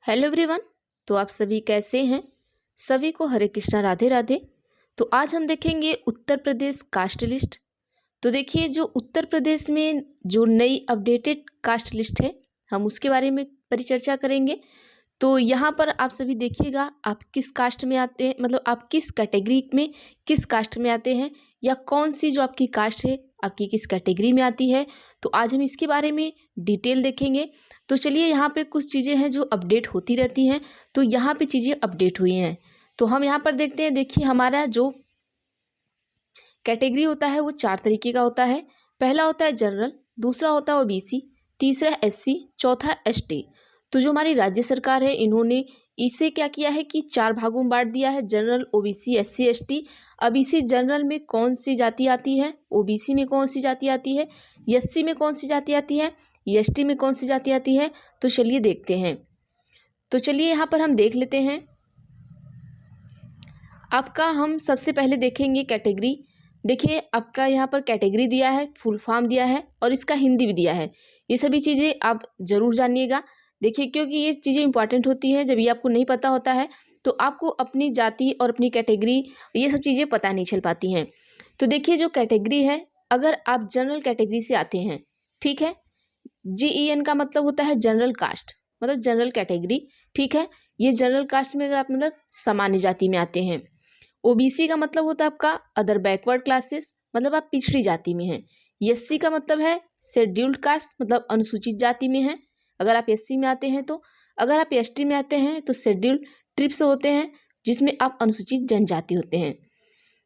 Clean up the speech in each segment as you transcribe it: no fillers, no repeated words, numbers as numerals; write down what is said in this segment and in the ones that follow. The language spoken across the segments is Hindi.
Hello everyone. तो आप सभी कैसे हैं? सभी को हरे कृष्णा राधे राधे। तो आज हम देखेंगे उत्तर प्रदेश कास्ट लिस्ट। तो देखिए, जो उत्तर प्रदेश में जो नई अपडेटेड कास्ट लिस्ट है, हम उसके बारे में परिचर्चा करेंगे। तो यहाँ पर आप सभी देखिएगा, आप किस कास्ट में आते हैं, मतलब आप किस कैटेगरी में, किस कास्ट में आते हैं, या कौन सी जो आपकी कास्ट है आपकी किस कैटेगरी में आती है। तो आज हम इसके बारे में डिटेल देखेंगे। तो चलिए, यहाँ पे कुछ चीज़ें हैं जो अपडेट होती रहती हैं। तो यहाँ पे चीज़ें अपडेट हुई हैं, तो हम यहाँ पर देखते हैं। देखिए, हमारा जो कैटेगरी होता है वो 4 तरीके का होता है। पहला होता है जनरल, दूसरा होता है ओबीसी, तीसरा एससी, चौथा एसटी। तो जो हमारी राज्य सरकार है, इन्होंने इसे क्या किया है कि 4 भागों में बांट दिया है, जनरल, ओबीसी, एससी, एसटी। अब इसी जनरल में कौन सी जाति आती है, ओबीसी में कौन सी जाति आती है, एससी में कौन सी जाति आती है, एसटी में कौन सी जाति आती है। तो चलिए देखते हैं। तो चलिए यहाँ पर हम देख लेते हैं। आपका हम सबसे पहले देखेंगे कैटेगरी। देखिए, आपका यहाँ पर कैटेगरी दिया है, फुल फॉर्म दिया है और इसका हिंदी भी दिया है। ये सभी चीज़ें आप ज़रूर जानिएगा। देखिए, क्योंकि ये चीज़ें इंपॉर्टेंट होती हैं। जब ये आपको नहीं पता होता है तो आपको अपनी जाति और अपनी कैटेगरी, ये सब चीज़ें पता नहीं चल पाती हैं। तो देखिए, जो कैटेगरी है, अगर आप जनरल कैटेगरी से आते हैं, ठीक है, JEN का मतलब होता है जनरल कास्ट, मतलब जनरल कैटेगरी, ठीक है। ये जनरल कास्ट में अगर आप मतलब सामान्य जाति में आते हैं। ओबीसी का मतलब होता है आपका अदर बैकवर्ड क्लासेस, मतलब आप पिछड़ी जाति में हैं। एससी का मतलब है शेड्यूल्ड कास्ट, मतलब अनुसूचित जाति में हैं, अगर आप एससी में आते हैं तो। अगर आप एसटी में आते हैं तो शेड्यूल्ड ट्रिब्स होते हैं, जिसमें आप अनुसूचित जनजाति होते हैं।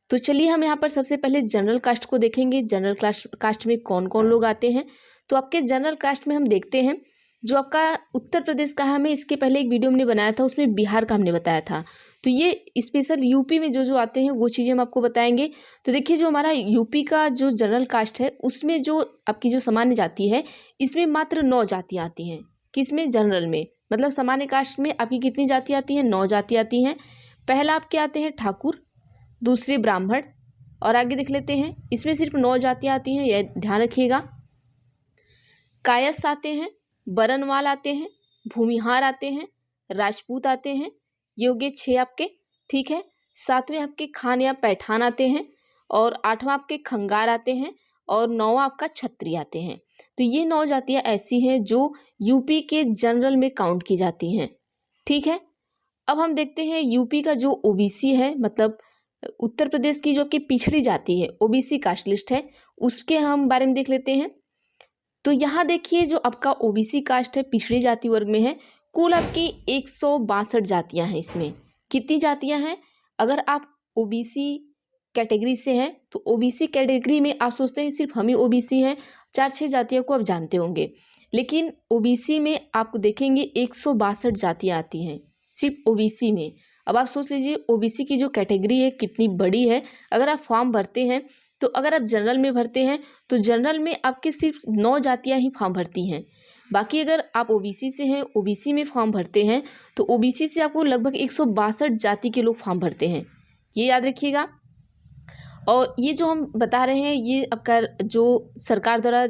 तो चलिए, हम यहाँ पर सबसे पहले जनरल कास्ट को देखेंगे। जनरल कास्ट में कौन कौन लोग आते हैं। तो आपके जनरल कास्ट में हम देखते हैं, जो आपका उत्तर प्रदेश का, हमें इसके पहले एक वीडियो हमने बनाया था, उसमें बिहार का हमने बताया था। तो ये स्पेशल यूपी में जो जो आते हैं वो चीज़ें हम आपको बताएंगे। तो देखिए, जो हमारा यूपी का जो जनरल कास्ट है, उसमें जो आपकी जो सामान्य जाति है, इसमें मात्र 9 जातियाँ आती हैं। किसमें? जनरल में। मतलब सामान्य कास्ट में आपकी कितनी जाति आती हैं? 9 जाति आती हैं। पहला आपके आते हैं ठाकुर, दूसरे ब्राह्मण, और आगे देख लेते हैं, इसमें सिर्फ 9 जातियाँ आती हैं, यह ध्यान रखिएगा। कायस्थ आते हैं, बरनवाल आते हैं, भूमिहार आते हैं, राजपूत आते हैं। ये हो गए 6 आपके, ठीक है। 7वें आपके खान या पैठान आते हैं, और 8वां आपके खंगार आते हैं, और 9वां आपका छत्री आते हैं। तो ये 9 जातियाँ ऐसी हैं जो यूपी के जनरल में काउंट की जाती हैं, ठीक है। अब हम देखते हैं यूपी का जो ओबीसी है, मतलब उत्तर प्रदेश की जो आपकी पिछड़ी जाति है, ओबीसी कास्ट लिस्ट है, उसके हम बारे में देख लेते हैं। तो यहाँ देखिए, जो आपका ओबीसी कास्ट है, पिछड़ी जाति वर्ग में है, कुल आपकी 162 जातियाँ हैं। इसमें कितनी जातियाँ हैं? अगर आप ओबीसी कैटेगरी से हैं तो ओबीसी कैटेगरी में आप सोचते हैं सिर्फ हम ही ओबीसी हैं, 4-6 जातियों को आप जानते होंगे, लेकिन ओबीसी में आपको देखेंगे 162 जातियाँ आती हैं सिर्फ ओबीसी में। अब आप सोच लीजिए, ओबीसी की जो कैटेगरी है कितनी बड़ी है। अगर आप फॉर्म भरते हैं, तो अगर आप जनरल में भरते हैं तो जनरल में आपके सिर्फ 9 जातियाँ ही फॉर्म भरती हैं। बाकी अगर आप ओबीसी से हैं, ओबीसी में फॉर्म भरते हैं, तो ओबीसी से आपको लगभग 162 जाति के लोग फॉर्म भरते हैं, ये याद रखिएगा। और ये जो हम बता रहे हैं, ये आपका जो सरकार द्वारा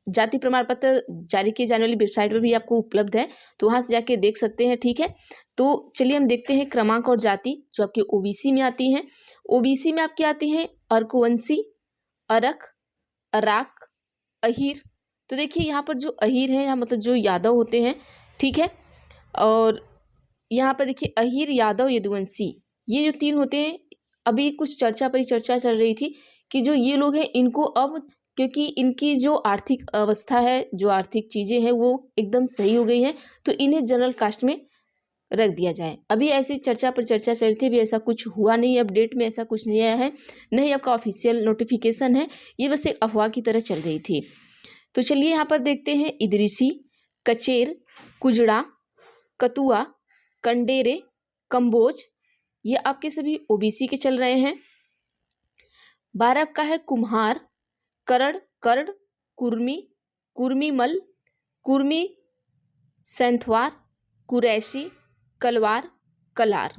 जाति प्रमाण पत्र जारी किए जाने वाली वेबसाइट पर भी आपको उपलब्ध है, तो वहाँ से जाके देख सकते हैं, ठीक है। तो चलिए, हम देखते हैं क्रमांक और जाति जो आपकी ओबीसी में आती हैं। ओबीसी में आपकी आती हैं अर्कवंशी, अरक, अराक, अहीर। तो देखिए, यहाँ पर जो अहीर है, यहाँ मतलब जो यादव होते हैं, ठीक है। और यहाँ पर देखिए, अहीर, यादव, यदुवंशी, ये जो 3 होते हैं। अभी कुछ परिचर्चा चल रही थी कि जो ये लोग हैं, इनको अब, क्योंकि इनकी जो आर्थिक अवस्था है, जो आर्थिक चीज़ें हैं, वो एकदम सही हो गई हैं, तो इन्हें जनरल कास्ट में रख दिया जाए। अभी ऐसी परिचर्चा चल रही थी, अभी ऐसा कुछ हुआ नहीं है, अपडेट में ऐसा कुछ नहीं आया है, नहीं आपका ऑफिशियल नोटिफिकेशन है, ये बस एक अफवाह की तरह चल रही थी। तो चलिए, यहाँ पर देखते हैं इदरिसी, कचेर, कुजड़ा, कतुआ, कंडेरे, कंबोज, ये आपके सभी ओबीसी के चल रहे हैं। 12 आपका है कुम्हार, करड़, कर्ड, कुर्मी, कुर्मीमल, कुर्मी, सेंथवार, कुरैशी, कलवार, कलार,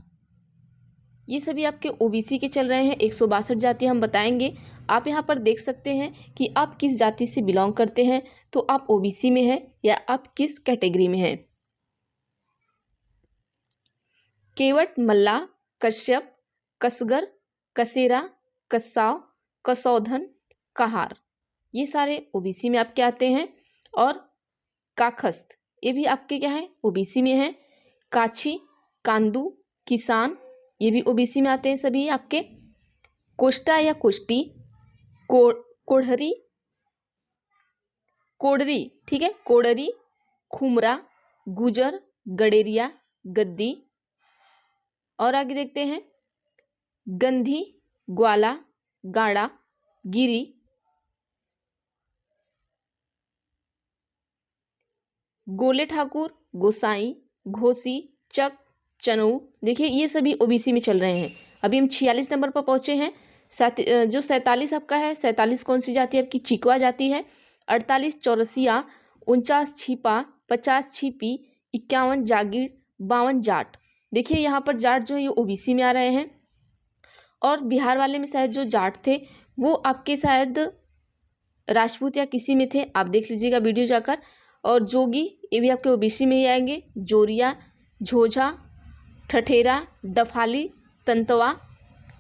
ये सभी आपके ओबीसी के चल रहे हैं। 162 जातियाँ हम बताएंगे। आप यहाँ पर देख सकते हैं कि आप किस जाति से बिलोंग करते हैं, तो आप ओबीसी में हैं या आप किस कैटेगरी में हैं। केवट, मल्ला, कश्यप, कसगर, कसेरा, कसाव, कसौधन, कहार, ये सारे ओबीसी में आपके आते हैं। और काखस्त, ये भी आपके क्या है, ओबीसी में है। काछी, कांदू, किसान, ये भी ओबीसी में आते हैं सभी आपके। कोष्टा या कोष्टी, कोढ़री, कोडरी, ठीक है, कोडरी, खुमरा, गुजर, गडेरिया, गद्दी। और आगे देखते हैं गंधी, ग्वाला, गाड़ा, गिरी, गोले ठाकुर, गोसाई, घोसी, चक, चनऊ। देखिए ये सभी ओबीसी में चल रहे हैं। अभी हम 46 नंबर पर पहुंचे हैं। जो 47 आपका है, 47 कौन सी जाति है आपकी, चिकवा जाति है। 48 चौरसिया, 49 छिपा, 50 छिपी, 51 जागीर, 52 जाट। देखिए यहाँ पर जाट जो है ये ओबीसी में आ रहे हैं। और बिहार वाले में शायद जो जाट थे वो आपके शायद राजपूत या किसी में थे, आप देख लीजिएगा वीडियो जाकर। और जोगी, ये भी आपके ओबीसी में ही आएंगे। जोरिया, झोझा, ठठेरा, डफाली, तंतवा।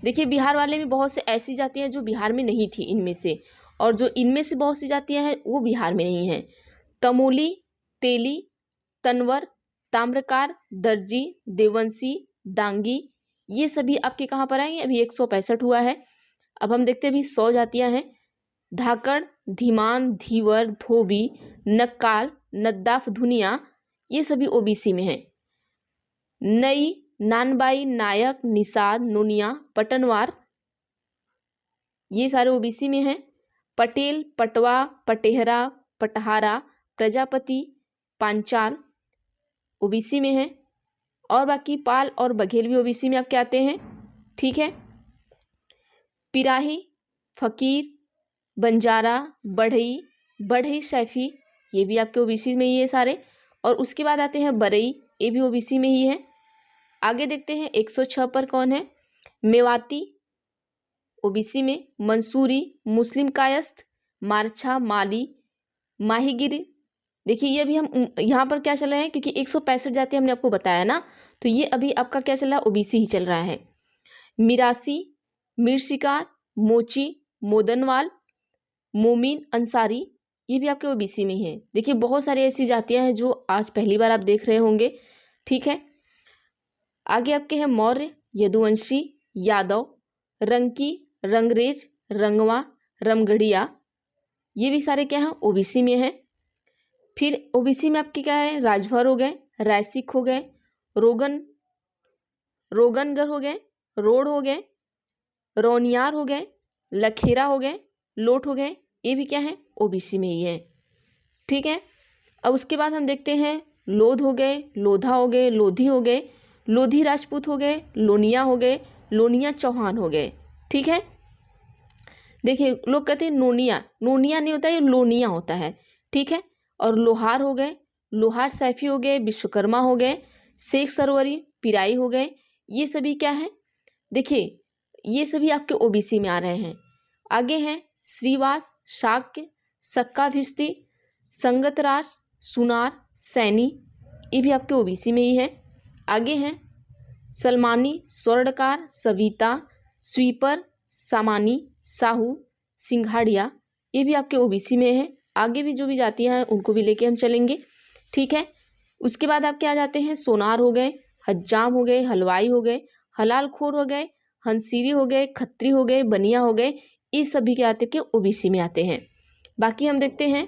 देखिए बिहार वाले में बहुत से ऐसी जातियाँ जो बिहार में नहीं थी इनमें से, और जो इनमें से बहुत सी जातियाँ हैं वो बिहार में नहीं हैं। तमोली, तेली, तनवर, ताम्रकार, दर्जी, देवंशी, दांगी, ये सभी आपके कहाँ पर आएंगे। अभी 165 हुआ है। अब हम देखते हैं अभी 100 जातियाँ हैं। धाकड़, धीमान, धीवर, धोबी, नक्काल, नद्दाफ, धुनिया, ये सभी ओबीसी में हैं। नई, नानबाई, नायक, निषाद, नोनिया, पटनवार, ये सारे ओबीसी में हैं। पटेल, पटवा, पटेहरा, पटहारा, प्रजापति, पांचाल, ओबीसी में हैं। और बाकी पाल और बघेल भी ओबीसी में आपके आते हैं, ठीक है। पिराही, फकीर, बंजारा, बढ़ई, बढ़ई सैफी, ये भी आपके ओबीसी में ही है सारे। और उसके बाद आते हैं बरई, ये भी ओबीसी में ही है। आगे देखते हैं 106 पर कौन है। मेवाती, ओबीसी में। मंसूरी, मुस्लिम कायस्थ, मारछा, माली, माहीगिरी। देखिए ये अभी हम यहाँ पर क्या चल रहे हैं, क्योंकि 165 जाति हमने आपको बताया ना, तो ये अभी आपका क्या चल रहा है, ओबीसी ही चल रहा है। मिरासी, मीर शिकार, मोची, मोदनवाल, मोमीन, अंसारी, ये भी आपके ओबीसी में ही है। देखिए बहुत सारी ऐसी जातियां हैं जो आज पहली बार आप देख रहे होंगे, ठीक है। आगे आपके हैं मौर्य, यदुवंशी, यादव, रंकी, रंगरेज, रंगवा, रमगढ़िया, ये भी सारे क्या हैं, ओबीसी में हैं। फिर ओबीसी में आपके क्या है, राजभर हो गए, रायसिक हो गए, रोगनगर हो गए, रोड हो गए, रौनियार हो गए, लखेरा हो गए, लोट हो गए, ये भी क्या है, ओबीसी में ही है, ठीक है। अब उसके बाद हम देखते हैं लोध हो गए, लोधा हो गए, लोधी हो गए, लोधी राजपूत हो गए, लोनिया हो गए, लोनिया चौहान हो गए, ठीक है। देखिए लोग कहते हैं नोनिया, नोनिया नहीं होता, ये लोनिया होता है, ठीक है। और लोहार हो गए, लोहार सैफी हो गए, विश्वकर्मा हो गए, शेख सरवरी, पिराई हो गए, ये सभी क्या है, देखिए ये सभी आपके ओबीसी में आ रहे हैं। आगे हैं श्रीवास, शाक्य, सक्का भिस्ती, संगतराज, सुनार, सैनी, ये भी आपके ओबीसी में ही है। आगे हैं सलमानी, स्वर्णकार, सविता, स्वीपर, सामानी, साहू, सिंघाड़िया, ये भी आपके ओबीसी में है। आगे भी जो भी जातियां हैं उनको भी लेके हम चलेंगे, ठीक है। उसके बाद आप क्या जाते हैं, सोनार हो गए, हज्जाम हो गए, हलवाई हो गए, हलालखोर हो गए, हंसीरी हो गए, खत्री हो गए, बनिया हो गए, ये सभी के आते के ओबीसी में आते हैं। बाकी हम देखते हैं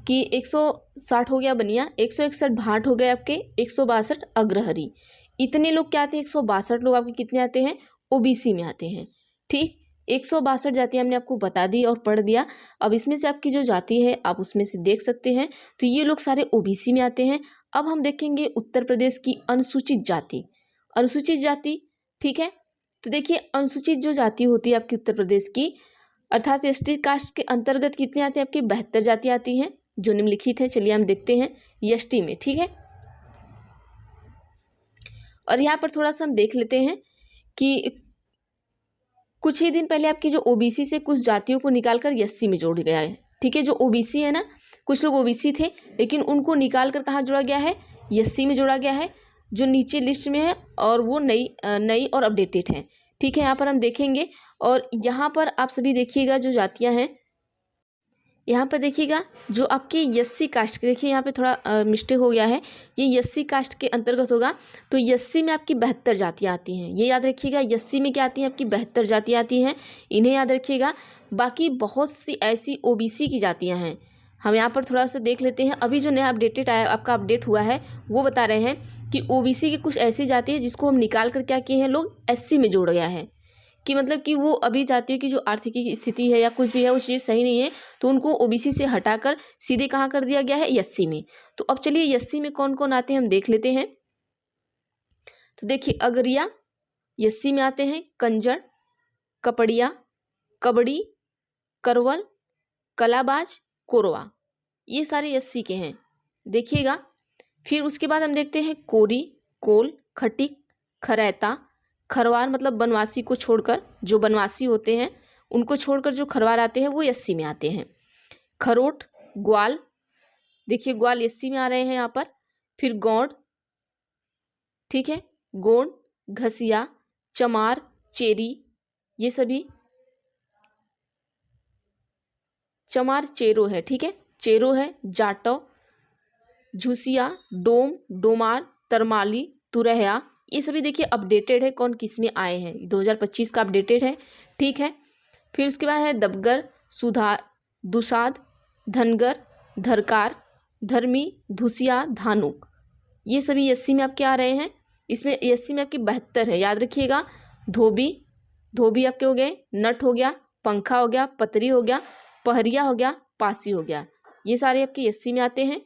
कि 160 हो गया बनिया, 161 भाट हो गए आपके, 162 अग्रहरी, इतने लोग क्या आते हैं, 162 लोग आपके कितने आते हैं, ओबीसी में आते हैं, ठीक। 162 जातियाँ हमने आपको बता दी और पढ़ दिया। अब इसमें से आपकी जो जाति है आप उसमें से देख सकते हैं, तो ये लोग सारे ओबीसी में आते हैं। अब हम देखेंगे उत्तर प्रदेश की अनुसूचित जाति, अनुसूचित जाति, ठीक है। तो देखिए अनुसूचित जो जाति होती है आपकी उत्तर प्रदेश की, अर्थात एसटी कास्ट के अंतर्गत कितने आते हैं आपकी, 72 जातियाँ आती हैं जो निम्नलिखित है। चलिए हम देखते हैं एसटी में, ठीक है। और यहाँ पर थोड़ा सा हम देख लेते हैं कि कुछ ही दिन पहले आपकी जो ओबीसी से कुछ जातियों को निकालकर एससी में जोड़ गया है, ठीक है। जो ओबीसी है ना, कुछ लोग ओबीसी थे लेकिन उनको निकाल कर कहाँ जोड़ा गया है, एससी में जोड़ा गया है। जो नीचे लिस्ट में है और वो नई और अपडेटेड है। ठीक है, यहाँ पर हम देखेंगे और यहाँ पर आप सभी देखिएगा जो जातियाँ हैं, यहाँ पर देखिएगा जो आपकी एससी कास्ट के, देखिए यहाँ पे थोड़ा मिस्टेक हो गया है, ये एससी कास्ट के अंतर्गत होगा। तो एससी में आपकी 72 जातियाँ आती हैं, ये याद रखिएगा। एससी में क्या आती हैं? आपकी 72 जातियाँ आती हैं, इन्हें याद रखिएगा। बाकी बहुत सी ऐसी ओबीसी की जातियाँ हैं, हम यहाँ पर थोड़ा सा देख लेते हैं। अभी जो नया अपडेटेड आया, आपका अपडेट हुआ है, वो बता रहे हैं कि ओबीसी की कुछ ऐसी जाति है जिसको हम निकाल कर क्या किए हैं, लोग एससी में जोड़ गया है, कि मतलब कि वो अभी जातियों की जो आर्थिक स्थिति है या कुछ भी है वो चीज़ सही नहीं है, तो उनको ओबीसी से हटाकर सीधे कहाँ कर दिया गया है? एससी में। तो अब चलिए एससी में कौन कौन आते हैं हम देख लेते हैं। तो देखिए अगरिया एससी में आते हैं, कंजर, कपड़िया, कबड़ी, करवल, कलाबाज, कोरवा, ये सारे एससी के हैं, देखिएगा। फिर उसके बाद हम देखते हैं कोरी, कोल, खटिक, खरैता, खरवार, मतलब बनवासी को छोड़कर, जो बनवासी होते हैं उनको छोड़कर जो खरवार आते हैं वो एससी में आते हैं। खरोट, ग्वाल, देखिए ग्वाल एससी में आ रहे हैं यहाँ पर। फिर गौड़, ठीक है, गोंड, घसिया, चमार, चेरी, ये सभी चमार चेरो है, ठीक है, चेरो है। जाटव, झुसिया, डोम, डोमार, तरमाली, तुरहिया, ये सभी देखिए अपडेटेड है, कौन किस में आए हैं, 2025 का अपडेटेड है, ठीक है। फिर उसके बाद है दबगर, सुधा, दुसाद, धनगर, धरकार, धर्मी, धुसिया, धानुक, ये सभी एससी में आपके आ रहे हैं। इसमें एससी में आपकी 72 है, याद रखिएगा। धोबी, धोबी आपके हो गए, नट हो गया, पंखा हो गया, पतरी हो गया, पहरिया हो गया, पासी हो गया, ये सारे आपके एससी में आते हैं।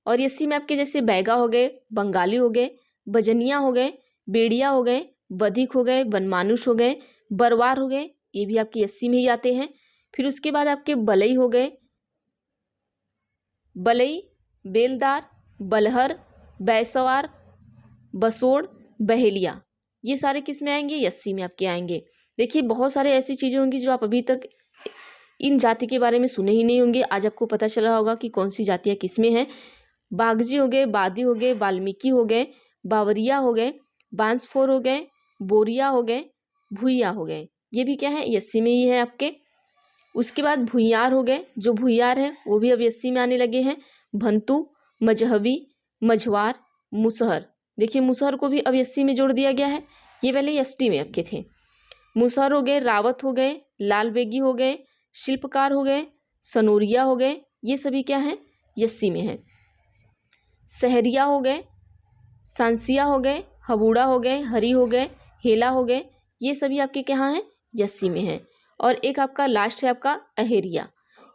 और एससी में आपके जैसे बैगा हो गए, बंगाली हो गए, बजनिया हो गए, बेड़िया हो गए, बधिक हो गए, बनमानुष हो गए, बरवार हो गए, ये भी आपकी एससी में ही आते हैं। फिर उसके बाद आपके बलई हो गए, बलई, बेलदार, बलहर, बैसवार, बसोड़, बहेलिया, ये सारे किस में आएंगे? एससी में आपके आएंगे। देखिए बहुत सारे ऐसी चीज़ें होंगी जो आप अभी तक इन जाति के बारे में सुने ही नहीं होंगे, आज आपको पता चला होगा कि कौन सी जातियाँ किस में हैं। बागजी हो गए, बादी हो गए, वाल्मीकि हो गए, बावरिया हो गए, बांसफोर हो गए, बोरिया हो गए, भुइया हो गए, ये भी क्या है? एससी में ही है आपके। उसके बाद भुइयार हो गए, जो भुइयार है वो भी अब एससी में आने लगे हैं। भंतु, मजहबी, मझवार, मुसहर, देखिए मुसहर को भी अब एससी में जोड़ दिया गया है, ये पहले एसटी में आपके थे। मुसहर हो गए, रावत हो गए, लाल बेगी हो गए, शिल्पकार हो गए, सनोरिया हो गए, ये सभी क्या हैं? एससी में हैं। सहरिया हो गए, सांसिया हो गए, हबूड़ा हो गए, हरी हो गए, हेला हो गए, ये सभी आपके कहाँ हैं? एससी में हैं। और एक आपका लास्ट है आपका अहेरिया,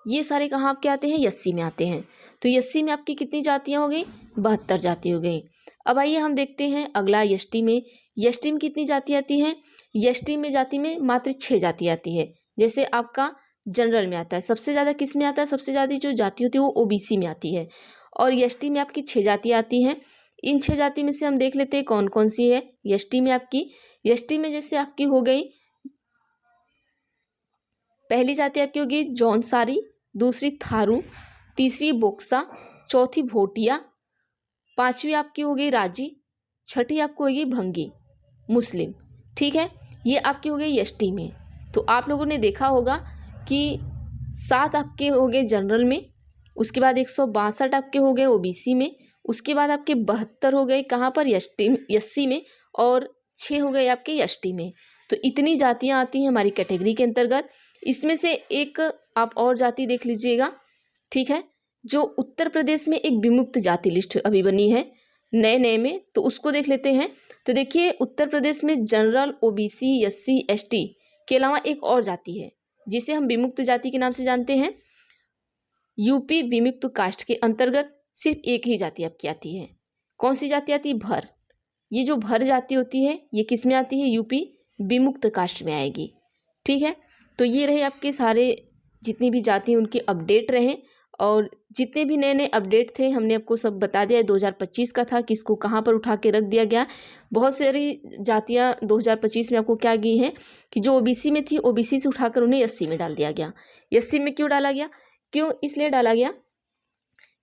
ये सारे कहाँ आपके आते हैं? एससी में आते हैं। तो एससी में आपकी कितनी जातियाँ हो गई? 72 जाति हो गई। अब आइए हम देखते हैं अगला एसटी में। एसटी में कितनी जाति आती हैं? एसटी में जाति में मात्र 6 जाति आती है। जैसे आपका जनरल में आता है, सबसे ज़्यादा किस में आता है? सबसे ज़्यादा जो जाति होती है वो ओबीसी में आती है। और एसटी में आपकी 6 जातियाँ आती हैं। इन 6 जाति में से हम देख लेते हैं कौन कौन सी है एसटी में आपकी। एसटी में जैसे आपकी हो गई, पहली जाति आपकी होगी जौनसारी, दूसरी थारू, तीसरी बोक्सा, चौथी भोटिया, पांचवी आपकी हो गई राजी, छठी आपको होगी भंगी मुस्लिम, ठीक है, ये आपकी हो गई एसटी में। तो आप लोगों ने देखा होगा कि 7 आपके हो गए जनरल में, उसके बाद 162 आपके हो गए ओबीसी में, उसके बाद आपके 72 हो गए कहाँ पर? एससी में, और 6 हो गए आपके एसटी में। तो इतनी जातियाँ आती हैं हमारी कैटेगरी के अंतर्गत। इसमें से एक आप और जाति देख लीजिएगा, ठीक है, जो उत्तर प्रदेश में एक विमुक्त जाति लिस्ट अभी बनी है नए नए में, तो उसको देख लेते हैं। तो देखिए उत्तर प्रदेश में जनरल, ओबीसी, एससी, एसटी के अलावा एक और जाति है जिसे हम विमुक्त जाति के नाम से जानते हैं। यूपी विमुक्त कास्ट के अंतर्गत सिर्फ एक ही जाति आपकी आती है। कौन सी जाति आती है? भर। ये जो भर जाति होती है ये किस में आती है? यूपी विमुक्त कास्ट में आएगी, ठीक है। तो ये रहे आपके सारे जितनी भी जाति हैं उनके अपडेट रहे, और जितने भी नए नए अपडेट थे हमने आपको सब बता दिया। 2025 का था, किसको कहाँ पर उठा के रख दिया गया। बहुत सारी जातियाँ 2025 में आपको क्या गई हैं कि जो ओबीसी में थी, ओबीसी से उठाकर उन्हें एससी में डाल दिया गया। एससी में क्यों डाला गया? क्यों इसलिए डाला गया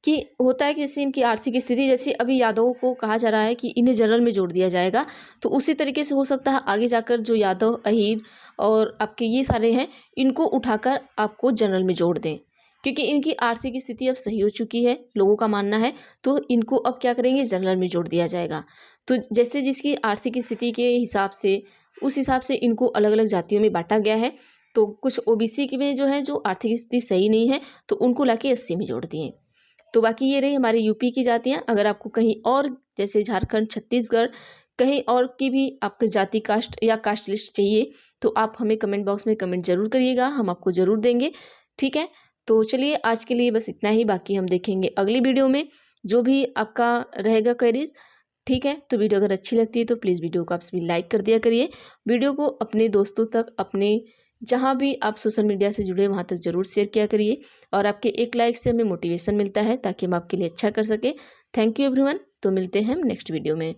कि होता है कि जैसे इनकी आर्थिक स्थिति, जैसे अभी यादवों को कहा जा रहा है कि इन्हें जनरल में जोड़ दिया जाएगा, तो उसी तरीके से हो सकता है आगे जाकर जो यादव, अहीर और आपके ये सारे हैं, इनको उठाकर आपको जनरल में जोड़ दें, क्योंकि इनकी आर्थिक स्थिति अब सही हो चुकी है, लोगों का मानना है। तो इनको अब क्या करेंगे, जनरल में जोड़ दिया जाएगा। तो जैसे जिसकी आर्थिक स्थिति के हिसाब से, उस हिसाब से इनको अलग अलग जातियों में बांटा गया है। तो कुछ ओबीसी की में जो है, जो आर्थिक स्थिति सही नहीं है, तो उनको लाके एससी में जोड़ दिए। तो बाकी ये रही हमारे यूपी की जातियाँ। अगर आपको कहीं और जैसे झारखंड, छत्तीसगढ़, कहीं और की भी आपके जाति, कास्ट या कास्ट लिस्ट चाहिए, तो आप हमें कमेंट बॉक्स में कमेंट जरूर करिएगा, हम आपको ज़रूर देंगे। ठीक है, तो चलिए आज के लिए बस इतना ही। बाकी हम देखेंगे अगली वीडियो में जो भी आपका रहेगा क्वेरीज। ठीक है, तो वीडियो अगर अच्छी लगती है तो प्लीज़ वीडियो को आप सभी लाइक कर दिया करिए। वीडियो को अपने दोस्तों तक, अपने जहाँ भी आप सोशल मीडिया से जुड़े वहाँ तक ज़रूर शेयर किया करिए। और आपके एक लाइक से हमें मोटिवेशन मिलता है ताकि हम आपके लिए अच्छा कर सकें। Thank you everyone. तो मिलते हैं हम नेक्स्ट वीडियो में।